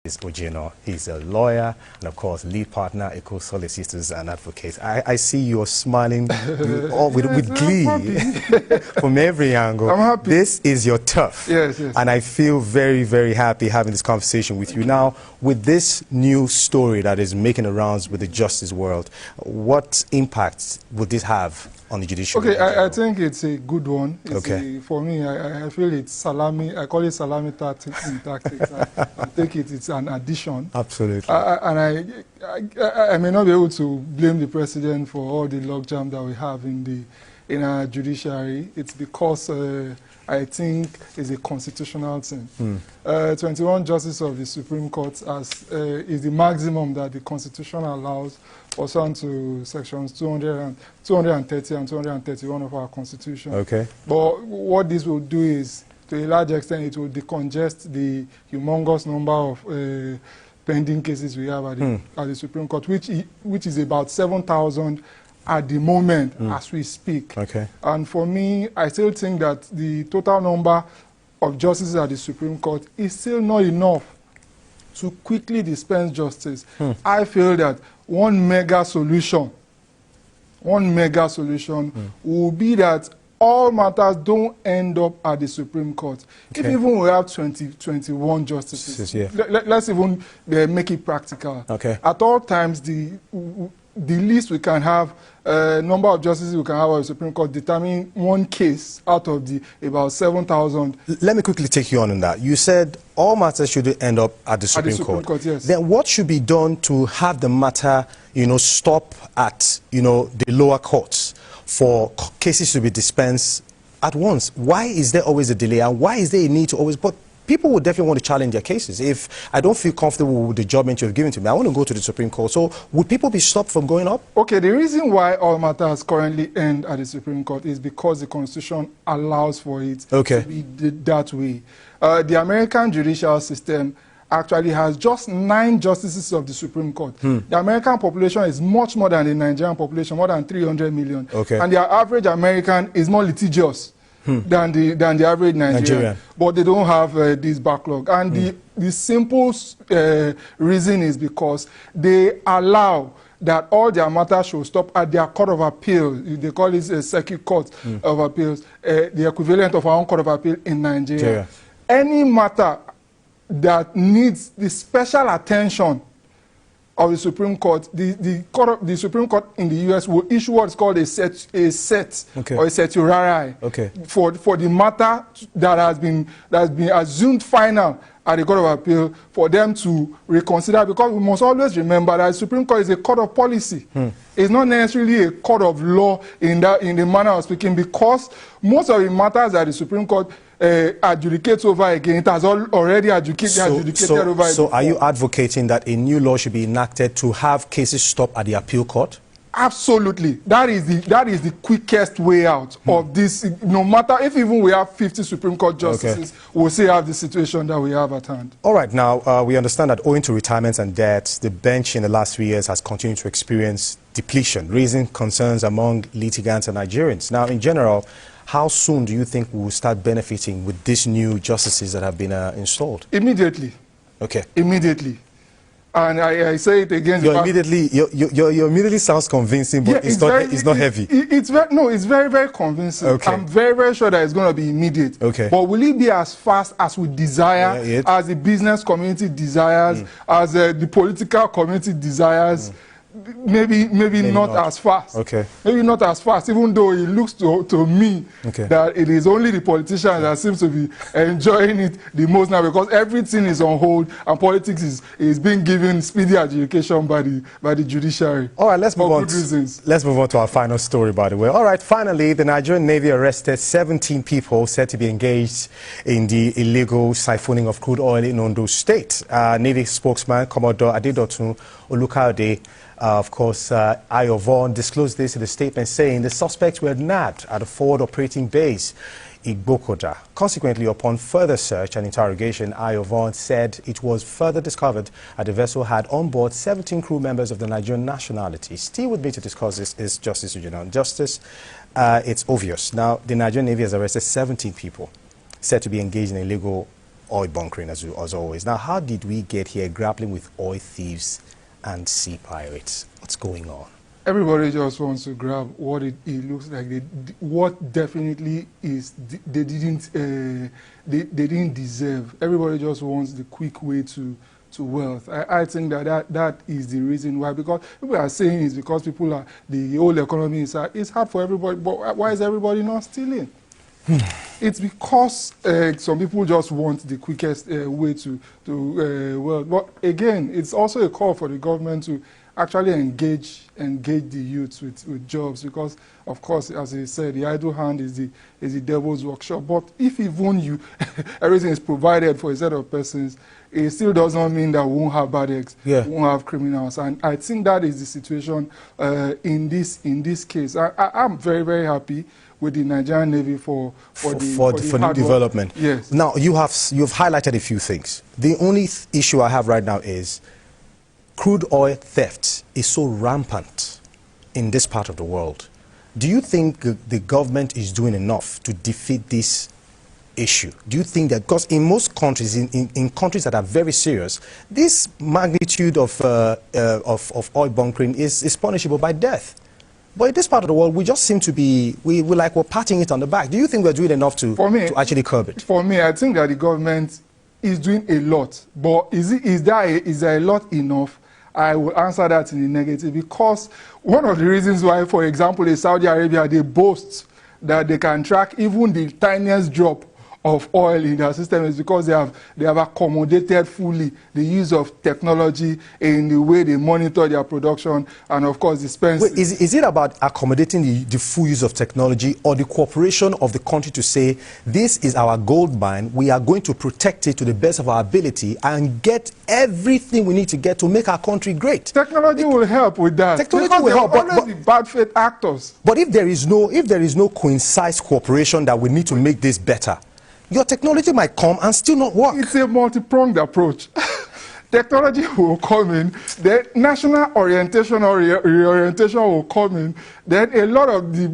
Ojino. He's a lawyer and, of course, lead partner, Eco Solicitors and Advocates. I see you're smiling with glee from every angle. I'm happy. This is your turf. Yes, yes. And I feel very, very happy having this conversation with you. Now, with this new story that is making the rounds with the justice world, what impact would this have on the judiciary? Okay, I think it's a good one. For me, I feel it's salami. I call it salami tactics. I think it's an addition. Absolutely. And I may not be able to blame the president for all the logjam that we have in our judiciary. It's because I think it's a constitutional thing. 21 justices of the Supreme Court is the maximum that the Constitution allows pursuant to sections 230 and 231 of our Constitution. Okay. But what this will do is, to a large extent, it will decongest the humongous number of pending cases we have at the Supreme Court, which is about 7,000 at the moment as we speak. Okay. And for me, I still think that the total number of justices at the Supreme Court is still not enough to quickly dispense justice. I feel that one mega solution will be that all matters don't end up at the Supreme Court. Okay. If even we have 21 justices, let's even make it practical. Okay. At all times, the least we can have, number of justices we can have at the Supreme Court determine one case out of the about 7,000. Let me quickly take you on that. You said all matters should end up at the Supreme Court. Yes. Then what should be done to have the matter, stop at, the lower courts for cases to be dispensed at once? Why is there always a delay, and why is there a need to always... But people would definitely want to challenge their cases. If I don't feel comfortable with the judgment you've given to me, I want to go to the Supreme Court. So would people be stopped from going up? Okay, the reason why all matters currently end at the Supreme Court is because the Constitution allows for it to be that way. The American judicial system actually has just 9 justices of the Supreme Court. The American population is much more than the Nigerian population, more than 300 million. Okay. And the average American is more litigious than the average Nigerian. But they don't have this backlog. And the simple reason is because they allow that all their matters should stop at their court of appeal. They call it a circuit court of appeals, the equivalent of our own court of appeal in Nigeria. Any matter that needs the special attention of the Supreme Court, the Supreme Court in the U.S. will issue what's called a set or a certiorari for the matter that has been assumed final at the Court of Appeal, for them to reconsider, because we must always remember that the Supreme Court is a court of policy. It's not necessarily a court of law in the manner of speaking, because most of the matters that the Supreme Court adjudicates over again, it has already adjudicated over again. So are you advocating that a new law should be enacted to have cases stop at the appeal court? Absolutely. That is the quickest way out of this. No matter if even we have 50 Supreme Court justices, we'll still have the situation that we have at hand. All right. Now, we understand that owing to retirements and debts, the bench in the last 3 years has continued to experience depletion, raising concerns among litigants and Nigerians. Now, in general, how soon do you think we will start benefiting with these new justices that have been installed? Immediately. Okay. Immediately. And I say it again. You immediately sounds convincing, but it's not heavy. It's very, very convincing. Okay. I'm very, very sure that it's going to be immediate. Okay. But will it be as fast as we desire, as the business community desires, as the political community desires? Maybe not as fast. Okay. Maybe not as fast, even though it looks to me that it is only the politicians that seems to be enjoying it the most now, because everything is on hold and politics is being given speedy adjudication by the judiciary. All right, let's move on. Let's move on to our final story, by the way. All right, finally, the Nigerian Navy arrested 17 people said to be engaged in the illegal siphoning of crude oil in Ondo State. Navy spokesman Commodore Adedotun Olukade, of course, Ayo Vaughn disclosed this in a statement saying the suspects were nabbed at a forward operating base, Igbokoda. Consequently, upon further search and interrogation, Ayo Vaughn said it was further discovered that the vessel had on board 17 crew members of the Nigerian nationality. Still with me to discuss this is Justice Ujina. Justice, it's obvious. Now, the Nigerian Navy has arrested 17 people said to be engaged in illegal oil bunkering as always. Now, how did we get here grappling with oil thieves and sea pirates? What's going on? Everybody just wants to grab what it looks like. What definitely is they didn't deserve. Everybody just wants the quick way to wealth. I think that is the reason why. Because people are saying it's because people are the whole economy is hard. It's hard for everybody. But why is everybody not stealing? It's because some people just want the quickest way to wealth. But again, it's also a call for the government to actually engage the youth with jobs, because of course, as he said, the idle hand is the devil's workshop. But if even you everything is provided for a set of persons, it still does not mean that we won't have bad eggs, we won't have criminals. And I think that is the situation in this case. I'm very, very happy with the Nigerian Navy for new development. Yes. Now, you've highlighted a few things. The only issue I have right now is crude oil theft is so rampant in this part of the world. Do you think the government is doing enough to defeat this issue? Do you think that, because in most countries, in countries that are very serious, this magnitude of oil bunkering is punishable by death? But in this part of the world, we just seem to be, we're patting it on the back. Do you think we're doing enough to actually curb it? For me, I think that the government is doing a lot. But is there a lot enough? I will answer that in the negative, because one of the reasons why, for example, in Saudi Arabia, they boast that they can track even the tiniest drop of oil in their system is because they have accommodated fully the use of technology in the way they monitor their production and, of course, dispense. Wait, is it about accommodating the full use of technology, or the cooperation of the country to say, this is our gold mine, we are going to protect it to the best of our ability and get everything we need to get to make our country great? Technology will help with that. Technology will help, but the bad faith actors. But if there is no concise cooperation that we need to make this better, your technology might come and still not work. It's a multi-pronged approach. Technology will come in, then national orientation or reorientation will come in, then a lot of the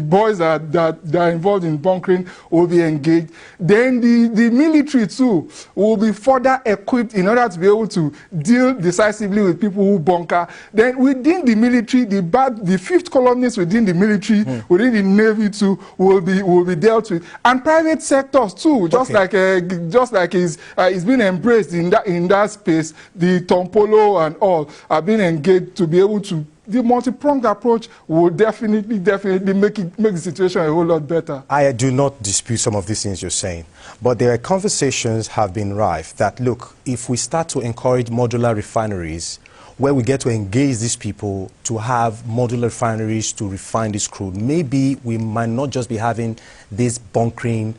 boys that are involved in bunkering will be engaged. Then the military too will be further equipped in order to be able to deal decisively with people who bunker. Then within the military, the fifth columnists within the military, within the Navy too, will be dealt with. And private sectors too, just like it's been embraced in that space. The Tompolo and all have been engaged to be able to. The multi-pronged approach will definitely make the situation a whole lot better. I do not dispute some of these things you're saying, but there are conversations have been rife that, look, if we start to encourage modular refineries, where we get to engage these people to have modular refineries to refine this crude, maybe we might not just be having this bunkering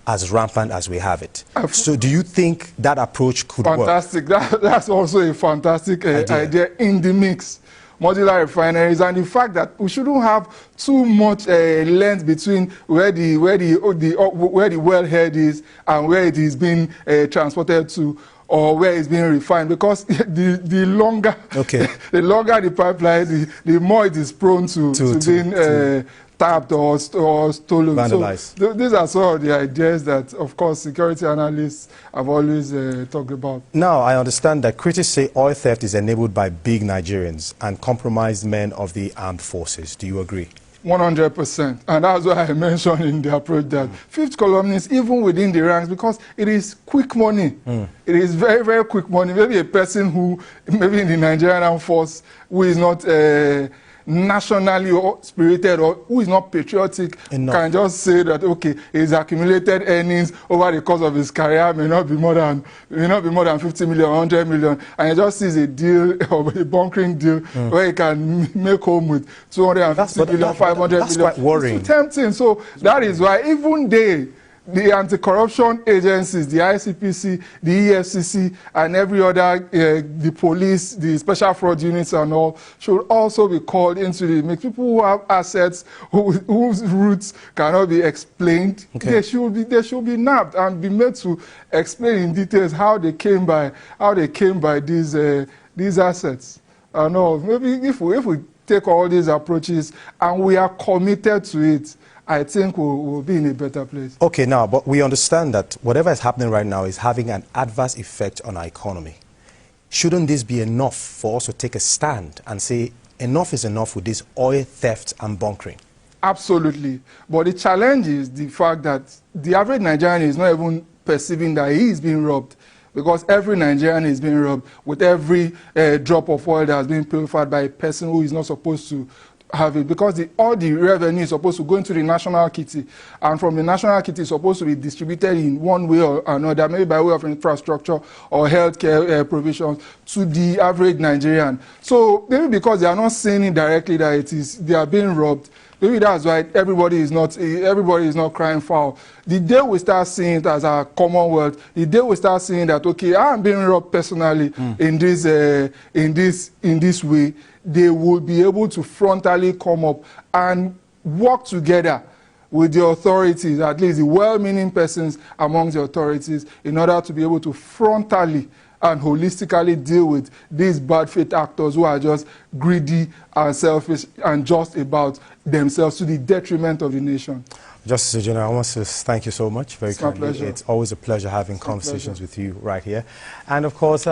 as rampant as we have it. So do you think that approach could work? Fantastic. That's also a fantastic idea in the mix. Modular refineries, and the fact that we shouldn't have too much length between where the wellhead is and where it is being transported to, or where it's being refined, because the longer the pipeline, the more it is prone to being tapped or stolen. Vandalized. So these are some of the ideas that, of course, security analysts have always talked about. Now, I understand that critics say oil theft is enabled by big Nigerians and compromised men of the armed forces. Do you agree? 100%. And that's why I mentioned in the approach that fifth columnists, even within the ranks, because it is quick money. It is very, very quick money. Maybe a person who, maybe in the Nigerian Armed Force, who is not nationally or spirited, or who is not patriotic, can just say that, okay, his accumulated earnings over the course of his career may not be more than 50 million, 100 million, and he just sees a deal or a bunkering deal where he can make home with 250 million, 500 million. That's quite worrying. It's too tempting. So that is why even the anti-corruption agencies, the ICPC, the EFCC, and every other, the police, the special fraud units and all, should also be called into the mix. People who have assets whose roots cannot be explained, they should be nabbed and be made to explain in details how they came by these assets. And all. Maybe if we take all these approaches and we are committed to it, I think we'll be in a better place. Okay, now, but we understand that whatever is happening right now is having an adverse effect on our economy. Shouldn't this be enough for us to take a stand and say enough is enough with this oil theft and bunkering? Absolutely. But the challenge is the fact that the average Nigerian is not even perceiving that he is being robbed, because every Nigerian is being robbed with every drop of oil that has been purified by a person who is not supposed to have it, because all the revenue is supposed to go into the national kitty, and from the national kitty is supposed to be distributed in one way or another, maybe by way of infrastructure or healthcare provisions to the average Nigerian. So maybe because they are not saying it directly that they are being robbed, maybe that's why everybody is not crying foul. The day we start seeing it as a commonwealth, the day we start seeing that, okay, I'm being robbed personally in this way, they will be able to frontally come up and work together with the authorities, at least the well-meaning persons among the authorities, in order to be able to frontally and holistically deal with these bad faith actors who are just greedy and selfish and just about themselves to the detriment of the nation. Justice General, I want to thank you so much. Very kindly. My pleasure. It's always a pleasure having conversations with you right here. And of course,